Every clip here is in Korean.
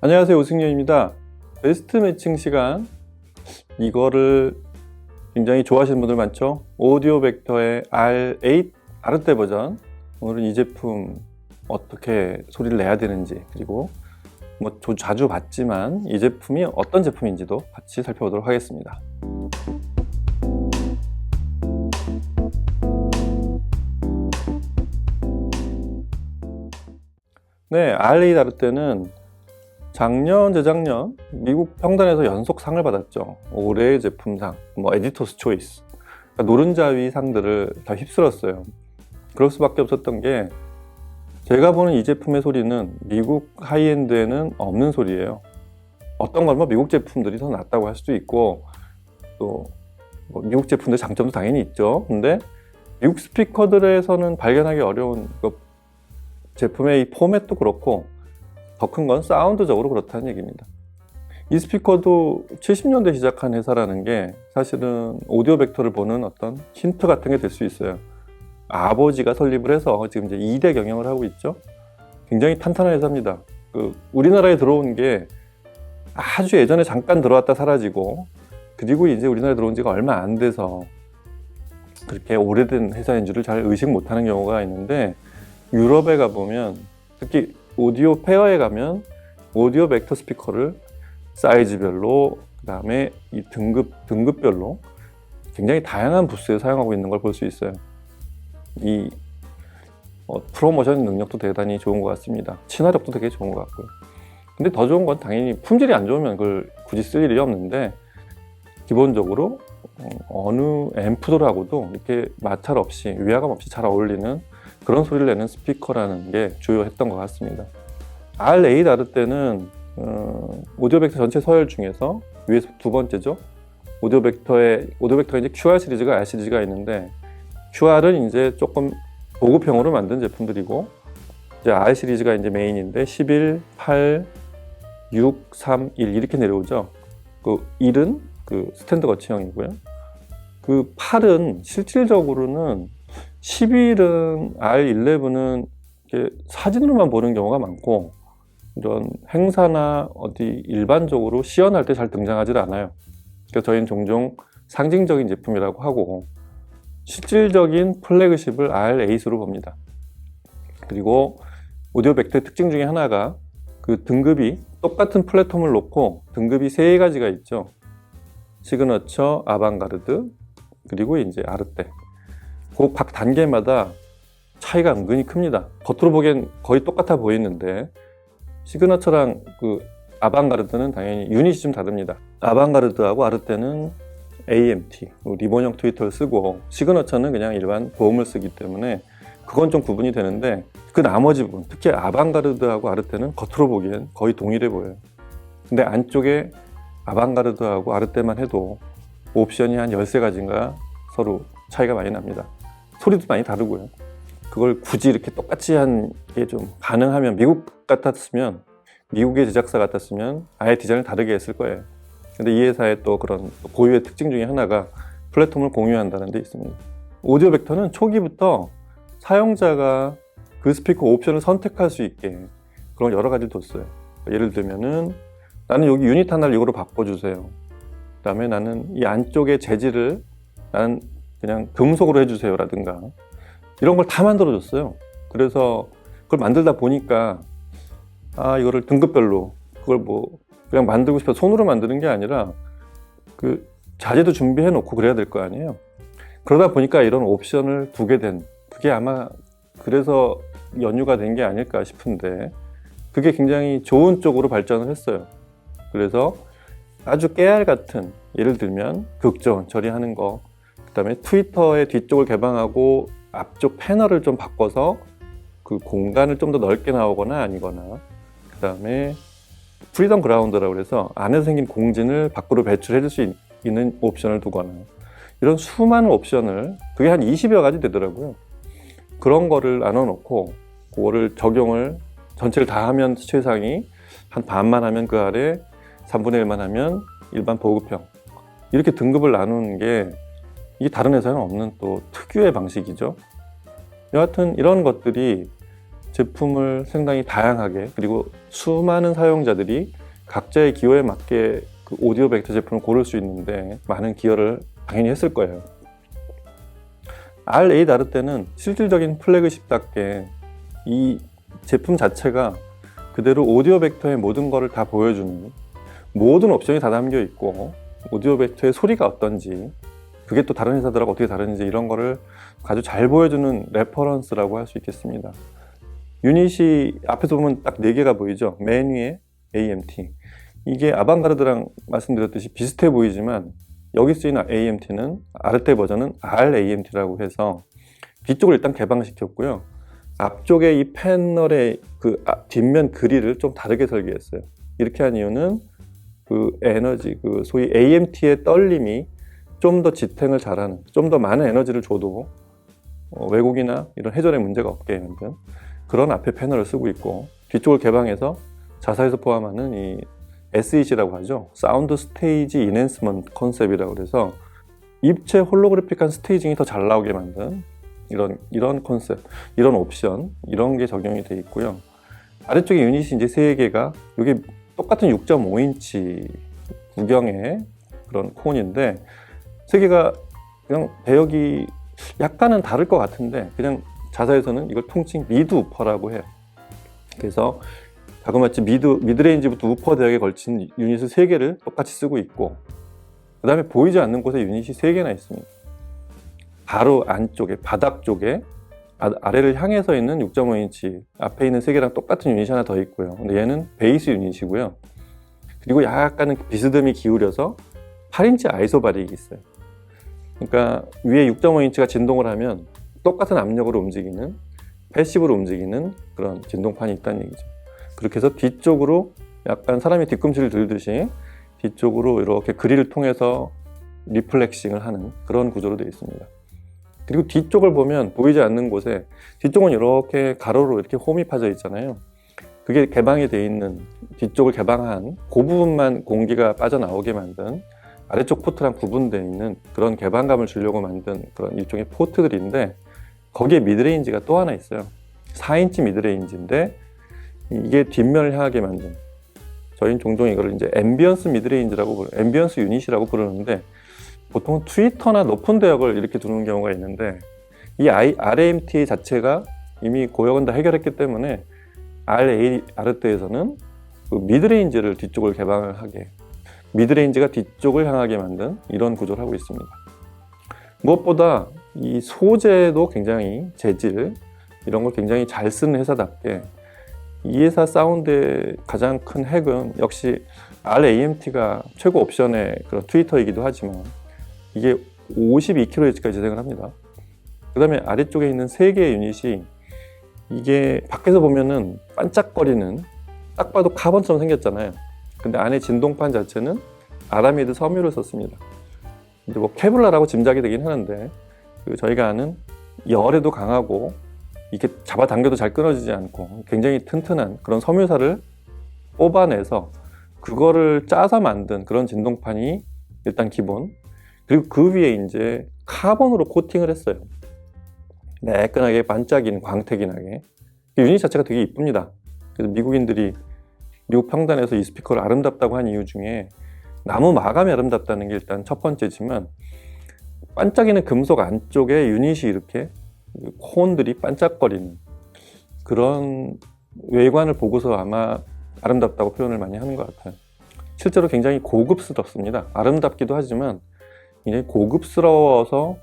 안녕하세요, 오승렬입니다. 베스트 매칭 시간, 이거를 굉장히 좋아하시는 분들 많죠. 오디오 벡터의 R8 아르떼 버전. 오늘은 이 제품 어떻게 소리를 내야 되는지, 그리고 뭐 자주 봤지만 이 제품이 어떤 제품인지도 같이 살펴보도록 하겠습니다. 네, R8 아르떼는 작년, 재작년 미국 평단에서 연속 상을 받았죠. 올해의 제품상, 에디터스 초이스, 그러니까 노른자위 상들을 다 휩쓸었어요. 그럴 수밖에 없었던 게, 제가 보는 이 제품의 소리는 미국 하이엔드에는 없는 소리예요. 어떤 건 미국 제품들이 더 낫다고 할 수도 있고, 또 미국 제품들 장점도 당연히 있죠. 근데 미국 스피커들에서는 발견하기 어려운 제품의 이 포맷도 그렇고, 더 큰 건 사운드적으로 그렇다는 얘기입니다. 이 스피커도 70년대 시작한 회사라는 게 사실은 오디오 벡터를 보는 어떤 힌트 같은 게 될 수 있어요. 아버지가 설립을 해서 지금 이제 2대 경영을 하고 있죠. 굉장히 탄탄한 회사입니다. 우리나라에 들어온 게 아주 예전에 잠깐 들어왔다 사라지고, 그리고 이제 우리나라에 들어온 지가 얼마 안 돼서 그렇게 오래된 회사인 줄을 잘 의식 못하는 경우가 있는데, 유럽에 가보면, 특히 오디오 페어에 가면 오디오 벡터 스피커를 사이즈별로, 그 다음에 이 등급별로 굉장히 다양한 부스에 사용하고 있는 걸 볼 수 있어요. 이 프로모션 능력도 대단히 좋은 것 같습니다. 친화력도 되게 좋은 것 같고요. 근데 더 좋은 건 당연히 품질이 안 좋으면 그걸 굳이 쓸 일이 없는데, 기본적으로 어느 앰프들하고도 이렇게 마찰 없이, 위화감 없이 잘 어울리는 그런 소리를 내는 스피커라는 게 주요했던 것 같습니다. R8 아르떼는 오디오 벡터 전체 서열 중에서 위에서 두 번째죠. 오디오 벡터가 이제 QR 시리즈가 R 시리즈가 있는데, QR은 이제 조금 보급형으로 만든 제품들이고, 이제 R 시리즈가 이제 메인인데 11, 8, 6, 3, 1 이렇게 내려오죠. 1은 스탠드 거치형이고요. 8은 실질적으로는, 11은 R11은 사진으로만 보는 경우가 많고, 이런 행사나 어디 일반적으로 시연할 때 잘 등장하지 않아요. 그래서 저희는 종종 상징적인 제품이라고 하고, 실질적인 플래그십을 R8으로 봅니다. 그리고 오디오 벡터의 특징 중에 하나가 등급이 똑같은 플랫폼을 놓고 등급이 3가지가 있죠. 시그너처, 아방가르드, 그리고 이제 아르떼. 각 단계마다 차이가 은근히 큽니다. 겉으로 보기엔 거의 똑같아 보이는데, 시그너처랑 아방가르드는 당연히 유닛이 좀 다릅니다. 아방가르드하고 아르떼는 AMT, 리본형 트위터를 쓰고, 시그너처는 그냥 일반 보험을 쓰기 때문에 그건 좀 구분이 되는데, 그 나머지 부분, 특히 아방가르드하고 아르떼는 겉으로 보기엔 거의 동일해 보여요. 근데 안쪽에 아방가르드하고 아르떼만 해도 옵션이 한 13가지인가 서로 차이가 많이 납니다. 소리도 많이 다르고요. 그걸 굳이 이렇게 똑같이 한 게 좀 가능하면, 미국의 제작사 같았으면 아예 디자인을 다르게 했을 거예요. 근데 이 회사의 또 그런 고유의 특징 중에 하나가 플랫폼을 공유한다는 데 있습니다. 오디오 벡터는 초기부터 사용자가 그 스피커 옵션을 선택할 수 있게 그런 여러 가지를 뒀어요. 예를 들면은, 나는 여기 유닛 하나를 이거로 바꿔주세요. 그 다음에 나는 이 안쪽의 재질을 나는 그냥 금속으로 해주세요 라든가, 이런 걸 다 만들어줬어요. 그래서 그걸 만들다 보니까, 이거를 등급별로, 그걸 그냥 만들고 싶어서 손으로 만드는 게 아니라 자재도 준비해 놓고 그래야 될 거 아니에요. 그러다 보니까 이런 옵션을 두게 된, 그게 아마 그래서 연유가 된 게 아닐까 싶은데, 그게 굉장히 좋은 쪽으로 발전을 했어요. 그래서 아주 깨알 같은, 예를 들면 극저온 처리하는 거, 그 다음에 트위터의 뒤쪽을 개방하고 앞쪽 패널을 좀 바꿔서 그 공간을 좀 더 넓게 나오거나 아니거나, 그 다음에 프리덤 그라운드라고 해서 안에서 생긴 공진을 밖으로 배출해 줄 수 있는 옵션을 두거나, 이런 수많은 옵션을, 그게 한 20여 가지 되더라고요. 그런 거를 나눠놓고 그거를 적용을 전체를 다 하면 최상위, 한 반만 하면 그 아래 3분의 1만 하면 일반 보급형, 이렇게 등급을 나누는 게 이게 다른 회사는 없는 또 특유의 방식이죠. 여하튼 이런 것들이 제품을 상당히 다양하게, 그리고 수많은 사용자들이 각자의 기호에 맞게 그 오디오 벡터 제품을 고를 수 있는데 많은 기여를 당연히 했을 거예요. R8 아르테는 실질적인 플래그십답게 이 제품 자체가 그대로 오디오 벡터의 모든 것을 다 보여주는, 모든 옵션이 다 담겨 있고 오디오 벡터의 소리가 어떤지, 그게 또 다른 회사들하고 어떻게 다른지 이런 거를 아주 잘 보여주는 레퍼런스라고 할 수 있겠습니다. 유닛이 앞에서 보면 딱 4개가 보이죠. 맨 위에 AMT. 이게 아방가르드랑 말씀드렸듯이 비슷해 보이지만 여기 쓰이는 AMT는 아르테 버전은 RAMT라고 해서 뒤쪽을 일단 개방시켰고요. 앞쪽에 이 패널의 그 뒷면 그릴을 좀 다르게 설계했어요. 이렇게 한 이유는 그 에너지, 그 소위 AMT의 떨림이 좀 더 지탱을 잘하는, 좀 더 많은 에너지를 줘도 왜곡이나 이런 회전에 문제가 없게 만든 그런 앞에 패널을 쓰고 있고, 뒤쪽을 개방해서 자사에서 포함하는 이 SEC라고 하죠. 사운드 스테이지 이넨스먼트 컨셉이라고 해서 입체 홀로그래픽한 스테이징이 더 잘 나오게 만든 이런 컨셉, 이런 옵션, 이런 게 적용이 되어 있고요. 아래쪽에 유닛이 이제 3개가, 이게 똑같은 6.5인치 구경의 그런 콘인데 3개가 그냥 배역이 약간은 다를 것 같은데 그냥 자사에서는 이걸 통칭 미드 우퍼라고 해요. 그래서 자그마치 미드레인지부터 우퍼 대역에 걸친 유닛을 3개를 똑같이 쓰고 있고, 그 다음에 보이지 않는 곳에 유닛이 3개나 있습니다. 바로 안쪽에, 바닥 쪽에 아래를 향해서 있는 6.5인치 앞에 있는 3개랑 똑같은 유닛이 하나 더 있고요. 근데 얘는 베이스 유닛이고요. 그리고 약간은 비스듬히 기울여서 8인치 아이소바릭이 있어요. 그러니까 위에 6.5인치가 진동을 하면 똑같은 압력으로 움직이는, 패시브로 움직이는 그런 진동판이 있다는 얘기죠. 그렇게 해서 뒤쪽으로 약간 사람이 뒤꿈치를 들듯이 뒤쪽으로 이렇게 그릴을 통해서 리플렉싱을 하는 그런 구조로 되어 있습니다. 그리고 뒤쪽을 보면 보이지 않는 곳에, 뒤쪽은 이렇게 가로로 이렇게 홈이 파져 있잖아요. 그게 개방이 되어 있는, 뒤쪽을 개방한 그 부분만 공기가 빠져나오게 만든 아래쪽 포트랑 구분되어 있는 그런 개방감을 주려고 만든 그런 일종의 포트들인데, 거기에 미드레인지가 또 하나 있어요. 4인치 미드레인지인데 이게 뒷면을 향하게 만든, 저희는 종종 이걸 이제 앰비언스 미드레인지라고 앰비언스 유닛이라고 부르는데, 보통 트위터나 높은 대역을 이렇게 두는 경우가 있는데, 이 RAMT 자체가 이미 고역은 다 해결했기 때문에 RA 아르테에서는 그 미드레인지를 뒤쪽을 개방을 하게, 미드레인지가 뒤쪽을 향하게 만든 이런 구조를 하고 있습니다. 무엇보다 이 소재도 굉장히, 재질 이런 걸 굉장히 잘 쓰는 회사답게, 이 회사 사운드의 가장 큰 핵은 역시 RAMT가 최고 옵션의 그런 트위터이기도 하지만 이게 52kHz까지 재생을 합니다. 그 다음에 아래쪽에 있는 3개의 유닛이, 이게 밖에서 보면은 반짝거리는, 딱 봐도 카본처럼 생겼잖아요. 근데 안에 진동판 자체는 아라미드 섬유를 썼습니다. 이제 뭐 케블라라고 짐작이 되긴 하는데, 저희가 아는 열에도 강하고 이렇게 잡아당겨도 잘 끊어지지 않고 굉장히 튼튼한 그런 섬유사를 뽑아내서 그거를 짜서 만든 그런 진동판이 일단 기본. 그리고 그 위에 이제 카본으로 코팅을 했어요. 매끈하게 반짝이는, 광택이 나게. 유닛 자체가 되게 이쁩니다. 그래서 미국인들이 미국 평단에서 이 스피커를 아름답다고 한 이유 중에 나무 마감이 아름답다는 게 일단 첫 번째지만, 반짝이는 금속 안쪽에 유닛이 이렇게 콘들이 반짝거리는 그런 외관을 보고서 아마 아름답다고 표현을 많이 하는 것 같아요. 실제로 굉장히 고급스럽습니다. 아름답기도 하지만 굉장히 고급스러워서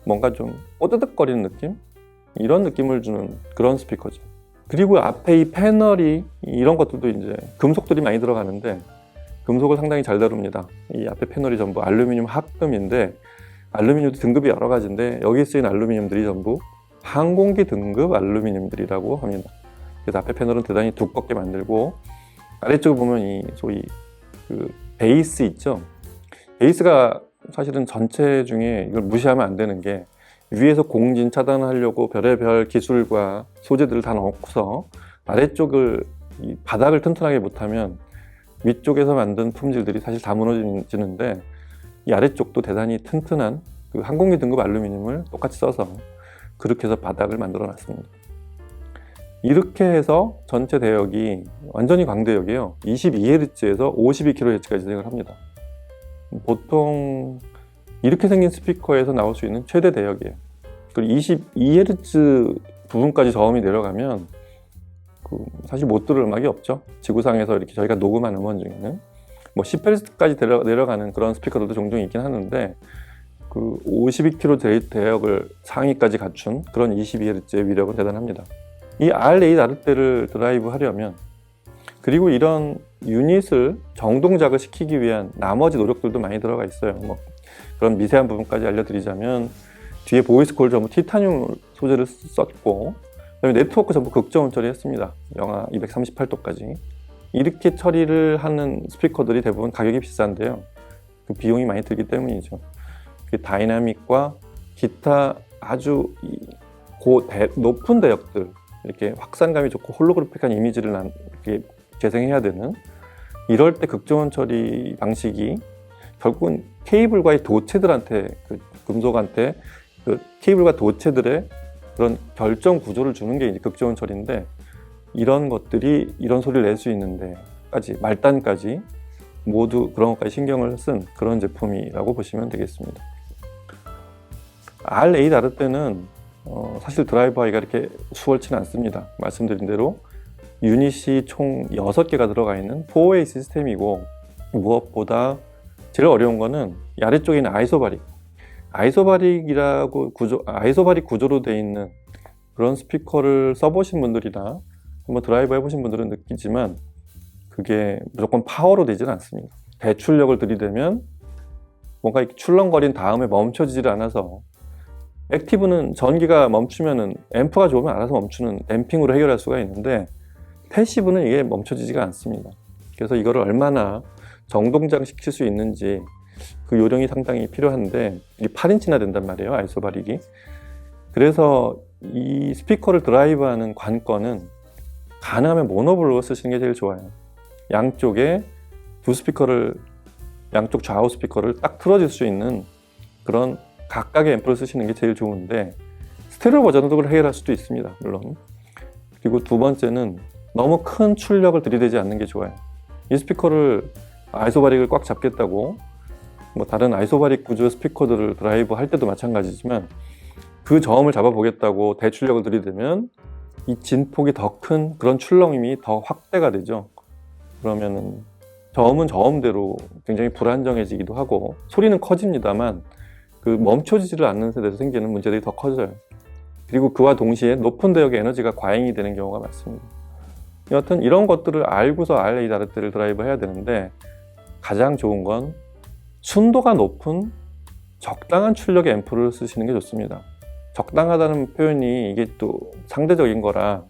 뭔가 좀 뽀드득거리는 느낌? 이런 느낌을 주는 그런 스피커죠. 그리고 앞에 이 패널이, 이런 것들도 이제 금속들이 많이 들어가는데 금속을 상당히 잘 다룹니다. 이 앞에 패널이 전부 알루미늄 합금인데, 알루미늄도 등급이 여러 가지인데 여기 쓰인 알루미늄들이 전부 항공기 등급 알루미늄들이라고 합니다. 그래서 앞에 패널은 대단히 두껍게 만들고, 아래쪽에 보면 이 소위 그 베이스 있죠. 베이스가 사실은 전체 중에 이걸 무시하면 안 되는 게, 위에서 공진 차단하려고 별의별 기술과 소재들을 다 넣고서 아래쪽을, 이 바닥을 튼튼하게 못하면 위쪽에서 만든 품질들이 사실 다 무너지는데, 이 아래쪽도 대단히 튼튼한 그 항공기 등급 알루미늄을 똑같이 써서 그렇게 해서 바닥을 만들어 놨습니다. 이렇게 해서 전체 대역이 완전히 광대역이에요. 22Hz에서 52kHz까지 진행을 합니다. 보통 이렇게 생긴 스피커에서 나올 수 있는 최대 대역이에요. 그리고 22Hz 부분까지 저음이 내려가면 사실 못 들을 음악이 없죠. 지구상에서 이렇게 저희가 녹음한 음원 중에는 뭐 10Hz까지 내려가는 그런 스피커들도 종종 있긴 하는데 52kHz 대역을 상위까지 갖춘 그런 22Hz의 위력은 대단합니다. 이 RA 나르테를 드라이브 하려면, 그리고 이런 유닛을 정동작을 시키기 위한 나머지 노력들도 많이 들어가 있어요. 뭐 그런 미세한 부분까지 알려드리자면 뒤에 보이스 콜 전부 티타늄 소재를 썼고, 그다음에 네트워크 전부 극저음 처리했습니다. 영하 238도까지. 이렇게 처리를 하는 스피커들이 대부분 가격이 비싼데요. 그 비용이 많이 들기 때문이죠. 다이나믹과 기타 아주 높은 대역들, 이렇게 확산감이 좋고 홀로그래픽한 이미지를 이렇게 재생해야 되는, 이럴 때 극저온 처리 방식이 결국은 케이블과의 도체들한테, 금속한테 케이블과 도체들의 그런 결정 구조를 주는 게 이제 극저온 처리인데, 이런 것들이 이런 소리를 낼 수 있는데까지, 말단까지 모두 그런 것까지 신경을 쓴 그런 제품이라고 보시면 되겠습니다. RA 나르테는 사실 드라이브 하기가 이렇게 수월치는 않습니다. 말씀드린 대로 유닛이 총 6개가 들어가 있는 4웨이 시스템이고, 무엇보다 제일 어려운 거는 이 아래쪽에 있는 아이소바릭 구조로 되어 있는 그런 스피커를 써보신 분들이나 한번 드라이브 해보신 분들은 느끼지만 그게 무조건 파워로 되지는 않습니다. 대출력을 들이대면 뭔가 이렇게 출렁거린 다음에 멈춰지질 않아서, 액티브는 전기가 멈추면은 앰프가 좋으면 알아서 멈추는 댐핑으로 해결할 수가 있는데, 패시브는 이게 멈춰지지가 않습니다. 그래서 이거를 얼마나 정동작 시킬 수 있는지 그 요령이 상당히 필요한데, 이 8인치나 된단 말이에요, 아이소바릭이. 그래서 이 스피커를 드라이브하는 관건은 가능하면 모노블록을 쓰시는 게 제일 좋아요. 양쪽에 양쪽 좌우 스피커를 딱 틀어질 수 있는 그런 각각의 앰프를 쓰시는 게 제일 좋은데, 스테레오 버전으로 해결할 수도 있습니다, 물론. 그리고 두 번째는 너무 큰 출력을 들이대지 않는 게 좋아요. 이 스피커를 아이소바릭을 꽉 잡겠다고 뭐 다른 아이소바릭 구조 스피커들을 드라이브 할 때도 마찬가지지만, 그 저음을 잡아보겠다고 대출력을 들이대면 이 진폭이 더 큰 그런 출렁임이 더 확대가 되죠. 그러면은 저음은 저음대로 굉장히 불안정해지기도 하고, 소리는 커집니다만 멈춰지지를 않는 데서 생기는 문제들이 더 커져요. 그리고 그와 동시에 높은 대역의 에너지가 과잉이 되는 경우가 많습니다. 여하튼 이런 것들을 알고서 RA 나르테를 드라이브 해야 되는데, 가장 좋은 건 순도가 높은 적당한 출력의 앰프를 쓰시는 게 좋습니다. 적당하다는 표현이 이게 또 상대적인 거라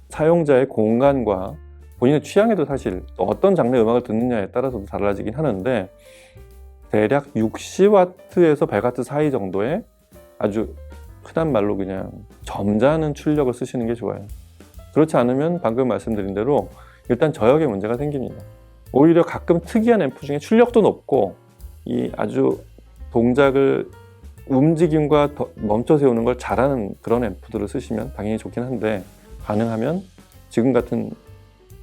사용자의 공간과 본인의 취향에도 사실 또 어떤 장르의 음악을 듣느냐에 따라서도 달라지긴 하는데, 대략 60W에서 100W 사이 정도의 아주 흔한 말로 그냥 점잖은 출력을 쓰시는 게 좋아요. 그렇지 않으면 방금 말씀드린 대로 일단 저역에 문제가 생깁니다. 오히려 가끔 특이한 앰프 중에 출력도 높고 이 아주 동작을 움직임과 멈춰 세우는 걸 잘하는 그런 앰프들을 쓰시면 당연히 좋긴 한데, 가능하면 지금 같은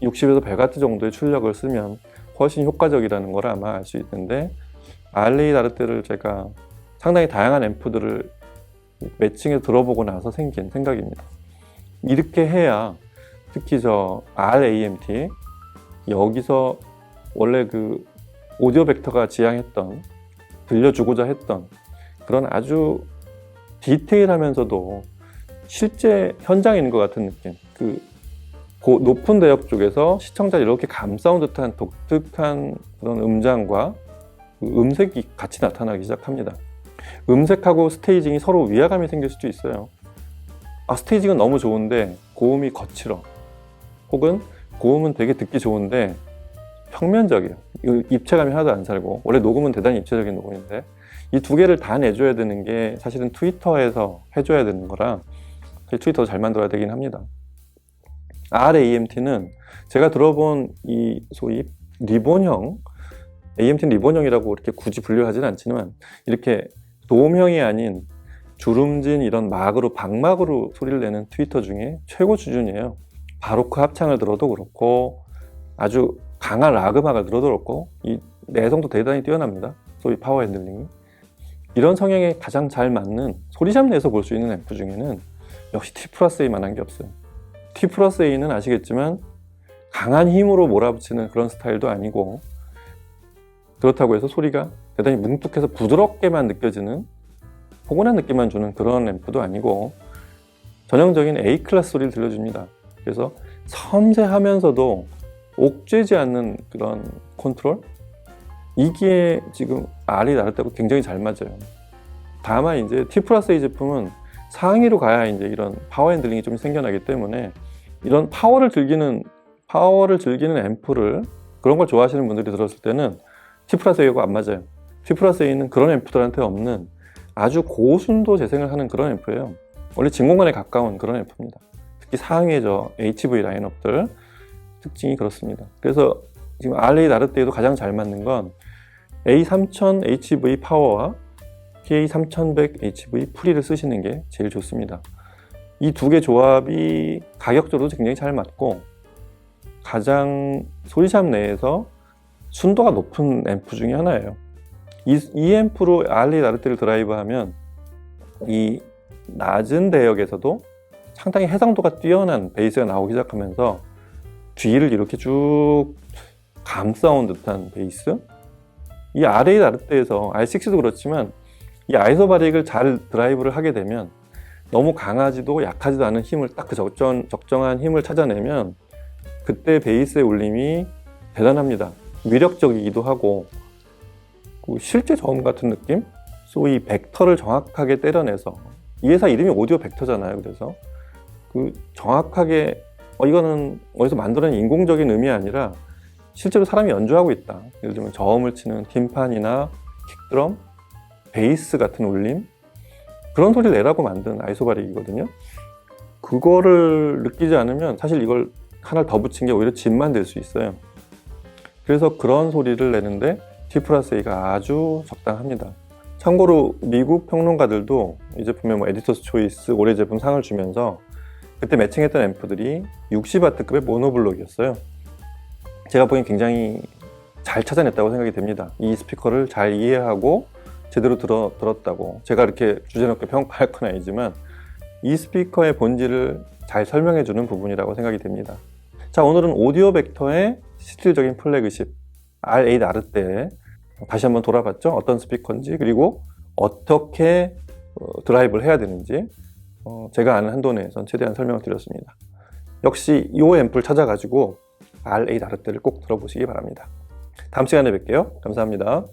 60에서 100W 정도의 출력을 쓰면 훨씬 효과적이라는 걸 아마 알 수 있는데, RA 나르테를 제가 상당히 다양한 앰프들을 매칭해서 들어보고 나서 생긴 생각입니다. 이렇게 해야 특히 RAMT, 여기서 원래 오디오 벡터가 지향했던, 들려주고자 했던 그런 아주 디테일하면서도 실제 현장에 있는 것 같은 느낌, 높은 대역 쪽에서 시청자를 이렇게 감싸온 듯한 독특한 그런 음장과 음색이 같이 나타나기 시작합니다. 음색하고 스테이징이 서로 위화감이 생길 수도 있어요. 스테이징은 너무 좋은데 고음이 거칠어, 혹은 고음은 되게 듣기 좋은데 평면적이에요. 입체감이 하나도 안 살고, 원래 녹음은 대단히 입체적인 녹음인데 이 두 개를 다 내줘야 되는 게 사실은 트위터에서 해줘야 되는 거라 트위터도 잘 만들어야 되긴 합니다. RAMT는 제가 들어본 이 소위 리본형, AMT는 리본형이라고 이렇게 굳이 분류하지는 않지만, 이렇게 도움형이 아닌 주름진 이런 막으로 방막으로 소리를 내는 트위터 중에 최고 수준이에요. 바로크 합창을 들어도 그렇고 아주 강한 락 음악을 들어도 그렇고 이 내성도 대단히 뛰어납니다. 소위 파워 핸들링이. 이런 성향에 가장 잘 맞는 소리샵 내에서 볼 수 있는 앰프 중에는 역시 T+A만한 게 없어요. T+A는 아시겠지만 강한 힘으로 몰아붙이는 그런 스타일도 아니고, 그렇다고 해서 소리가 대단히 뭉툭해서 부드럽게만 느껴지는 포근한 느낌만 주는 그런 앰프도 아니고 전형적인 A클래스 소리를 들려줍니다. 그래서 섬세하면서도 옥죄지 않는 그런 컨트롤? 이게 지금 R이 나를 때고 굉장히 잘 맞아요. 다만 이제 T+A 제품은 상위로 가야 이제 이런 파워 핸들링이 좀 생겨나기 때문에 이런 파워를 즐기는 앰프를, 그런 걸 좋아하시는 분들이 들었을 때는 T+A하고 안 맞아요. T+A는 그런 앰프들한테 없는 아주 고순도 재생을 하는 그런 앰프예요. 원래 진공관에 가까운 그런 앰프입니다. 특히 상위의 저 HV 라인업들 특징이 그렇습니다. 그래서 지금 RA 나르테에도 가장 잘 맞는 건 A3000 HV 파워와 PA3100 HV 프리를 쓰시는 게 제일 좋습니다. 이 두 개 조합이 가격적으로 굉장히 잘 맞고 가장 소리샵 내에서 순도가 높은 앰프 중에 하나예요. 이 앰프로 RA 나르테를 드라이브하면 이 낮은 대역에서도 상당히 해상도가 뛰어난 베이스가 나오기 시작하면서 뒤를 이렇게 쭉 감싸온 듯한 베이스. 이 RA 나르테에서 R6도 그렇지만 이 아이소바릭을 잘 드라이브를 하게 되면 너무 강하지도 약하지도 않은 힘을 딱 그 적정한 힘을 찾아내면 그때 베이스의 울림이 대단합니다. 위력적이기도 하고 실제 저음 같은 느낌? 소위 벡터를 정확하게 때려내서, 이 회사 이름이 오디오 벡터잖아요. 그래서 그 정확하게 이거는 어디서 만들어낸 인공적인 음이 아니라 실제로 사람이 연주하고 있다. 예를 들면 저음을 치는 팀판이나 킥드럼, 베이스 같은 울림, 그런 소리를 내라고 만든 아이소바릭이거든요. 그거를 느끼지 않으면 사실 이걸 하나를 더 붙인 게 오히려 짐만 될 수 있어요. 그래서 그런 소리를 내는데 T+A가 아주 적당합니다. 참고로 미국 평론가들도 이 제품에 에디터스 초이스 올해 제품 상을 주면서 그때 매칭했던 앰프들이 60W급의 모노블록이었어요. 제가 보기엔 굉장히 잘 찾아냈다고 생각이 됩니다. 이 스피커를 잘 이해하고 제대로 들었다고 제가 이렇게 주제넘게 평가할 건 아니지만 이 스피커의 본질을 잘 설명해주는 부분이라고 생각이 됩니다. 자, 오늘은 오디오 벡터의 실질적인 플래그십 RA 나르테 다시 한번 돌아봤죠. 어떤 스피커인지, 그리고 어떻게 드라이브를 해야 되는지 제가 아는 한도 내에선 최대한 설명을 드렸습니다. 역시 이 앰프를 찾아가지고 RA 나르테를 꼭 들어보시기 바랍니다. 다음 시간에 뵐게요. 감사합니다.